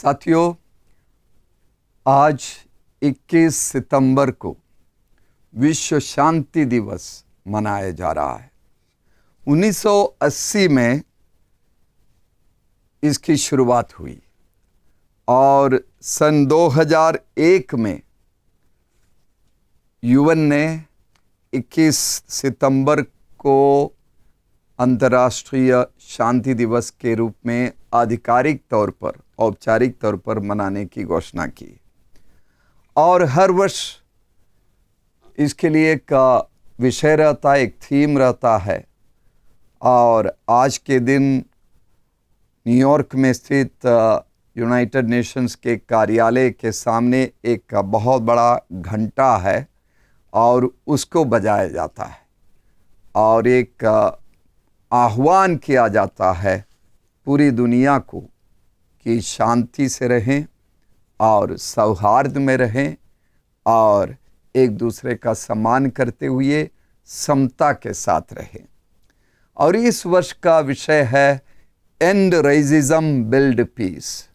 साथियों, आज 21 सितंबर को विश्व शांति दिवस मनाया जा रहा है। 1980 में इसकी शुरुआत हुई और सन 2001 में यूएन ने 21 सितंबर को अंतर्राष्ट्रीय शांति दिवस के रूप में आधिकारिक तौर पर, औपचारिक तौर पर मनाने की घोषणा की। और हर वर्ष इसके लिए एक विषय रहता है, एक थीम रहता है। और आज के दिन न्यूयॉर्क में स्थित यूनाइटेड नेशंस के कार्यालय के सामने एक बहुत बड़ा घंटा है और उसको बजाया जाता है और एक आह्वान किया जाता है पूरी दुनिया को कि शांति से रहें और सौहार्द में रहें और एक दूसरे का सम्मान करते हुए समता के साथ रहें। और इस वर्ष का विषय है एंड रेसिज्म बिल्ड पीस।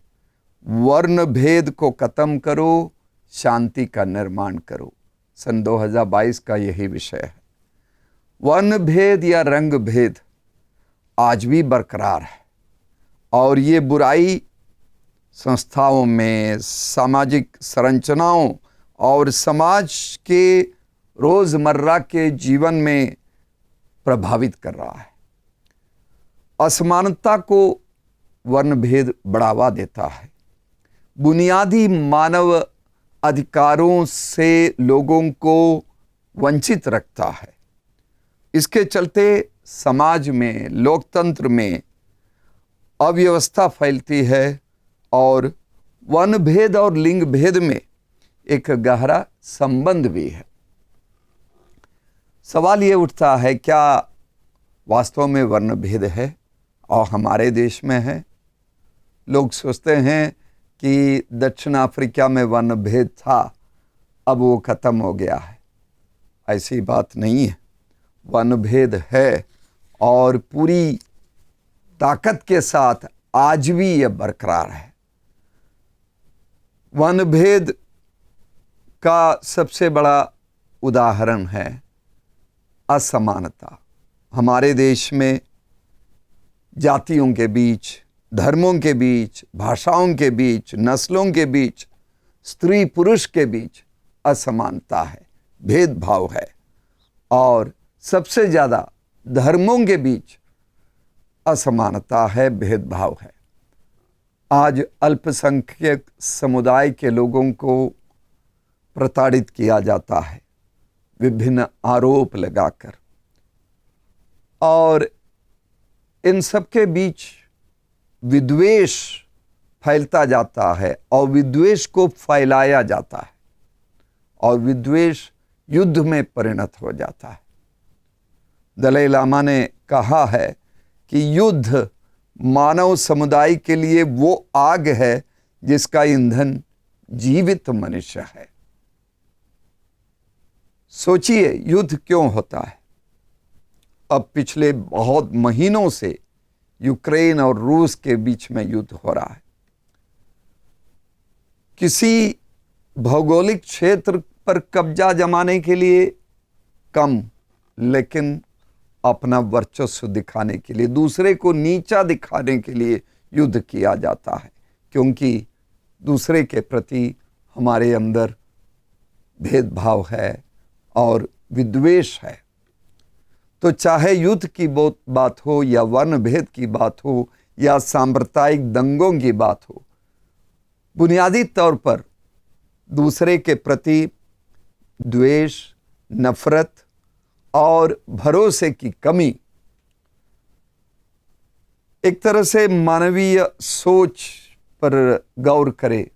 वर्ण भेद को खत्म करो, शांति का निर्माण करो। सन 2022 का यही विषय है। वर्ण भेद या रंग भेद आज भी बरकरार है और ये बुराई संस्थाओं में, सामाजिक संरचनाओं और समाज के रोजमर्रा के जीवन में प्रभावित कर रहा है। असमानता को वर्ण भेद बढ़ावा देता है। बुनियादी मानव अधिकारों से लोगों को वंचित रखता है। इसके चलते समाज में, लोकतंत्र में अव्यवस्था फैलती है और वर्ण भेद और लिंग भेद में एक गहरा संबंध भी है। सवाल ये उठता है, क्या वास्तव में वर्ण भेद है और हमारे देश में है? लोग सोचते हैं कि दक्षिण अफ्रीका में वर्ण भेद था, अब वो खत्म हो गया है। ऐसी बात नहीं है। वर्ण भेद है और पूरी ताकत के साथ आज भी यह बरकरार है। वर्ण भेद का सबसे बड़ा उदाहरण है असमानता। हमारे देश में जातियों के बीच, धर्मों के बीच, भाषाओं के बीच, नस्लों के बीच, स्त्री पुरुष के बीच असमानता है, भेदभाव है। और सबसे ज़्यादा धर्मों के बीच असमानता है, भेदभाव है। आज अल्पसंख्यक समुदाय के लोगों को प्रताड़ित किया जाता है विभिन्न आरोप लगाकर, और इन सबके बीच विद्वेष फैलता जाता है और विद्वेष को फैलाया जाता है और विद्वेष युद्ध में परिणत हो जाता है। दलाई लामा ने कहा है कि युद्ध मानव समुदाय के लिए वो आग है जिसका ईंधन जीवित मनुष्य है। सोचिए, युद्ध क्यों होता है? अब पिछले बहुत महीनों से यूक्रेन और रूस के बीच में युद्ध हो रहा है। किसी भौगोलिक क्षेत्र पर कब्जा जमाने के लिए कम, लेकिन अपना वर्चस्व दिखाने के लिए, दूसरे को नीचा दिखाने के लिए युद्ध किया जाता है, क्योंकि दूसरे के प्रति हमारे अंदर भेदभाव है और विद्वेष है। तो चाहे युद्ध की बात हो या वर्ण भेद की बात हो या सांप्रदायिक दंगों की बात हो, बुनियादी तौर पर दूसरे के प्रति द्वेष, नफरत और भरोसे की कमी एक तरह से मानवीय सोच पर गौर करे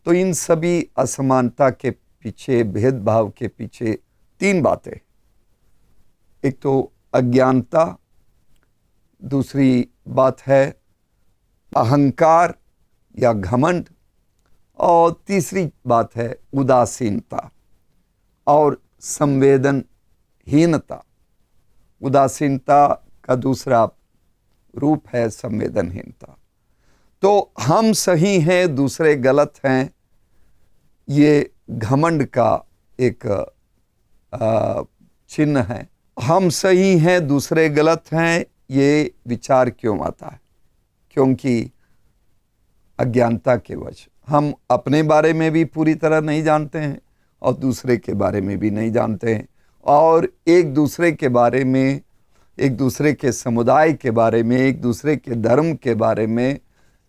तो इन सभी असमानता के पीछे, भेदभाव के पीछे तीन बातें। एक तो अज्ञानता, दूसरी बात है अहंकार या घमंड, और तीसरी बात है उदासीनता और संवेदनहीनता। उदासीनता का दूसरा रूप है संवेदनहीनता। तो हम सही हैं दूसरे गलत हैं, ये घमंड का एक चिन्ह है। हम सही हैं दूसरे गलत हैं, ये विचार क्यों आता है? क्योंकि अज्ञानता के वश हम अपने बारे में भी पूरी तरह नहीं जानते हैं और दूसरे के बारे में भी नहीं जानते हैं, और एक दूसरे के बारे में, एक दूसरे के समुदाय के बारे में, एक दूसरे के धर्म के बारे में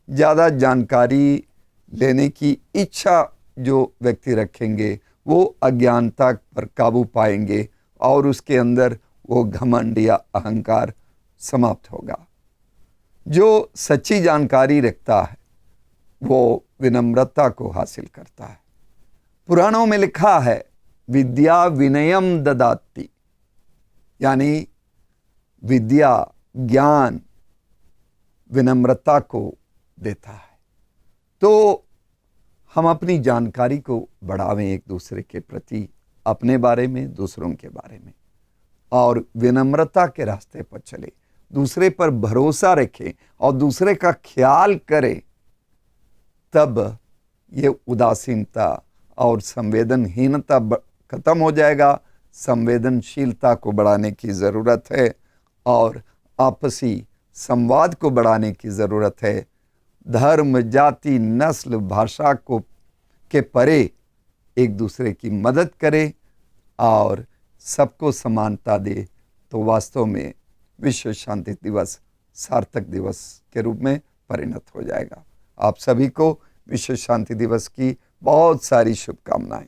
ज़्यादा जानकारी लेने की इच्छा जो व्यक्ति रखेंगे वो अज्ञानता पर काबू पाएंगे और उसके अंदर वो घमंड या अहंकार समाप्त होगा। जो सच्ची जानकारी रखता है वो विनम्रता को हासिल करता है। पुराणों में लिखा है विद्या विनयम ददाति, यानी विद्या ज्ञान विनम्रता को देता है। तो हम अपनी जानकारी को बढ़ावें एक दूसरे के प्रति, अपने बारे में, दूसरों के बारे में, और विनम्रता के रास्ते पर चले, दूसरे पर भरोसा रखें और दूसरे का ख्याल करें। तब ये उदासीनता और संवेदनहीनता खत्म हो जाएगा। संवेदनशीलता को बढ़ाने की ज़रूरत है और आपसी संवाद को बढ़ाने की ज़रूरत है। धर्म, जाति, नस्ल, भाषा को के परे एक दूसरे की मदद करे और सबको समानता दे, तो वास्तव में विश्व शांति दिवस सार्थक दिवस के रूप में परिणत हो जाएगा। आप सभी को विश्व शांति दिवस की बहुत सारी शुभकामनाएं।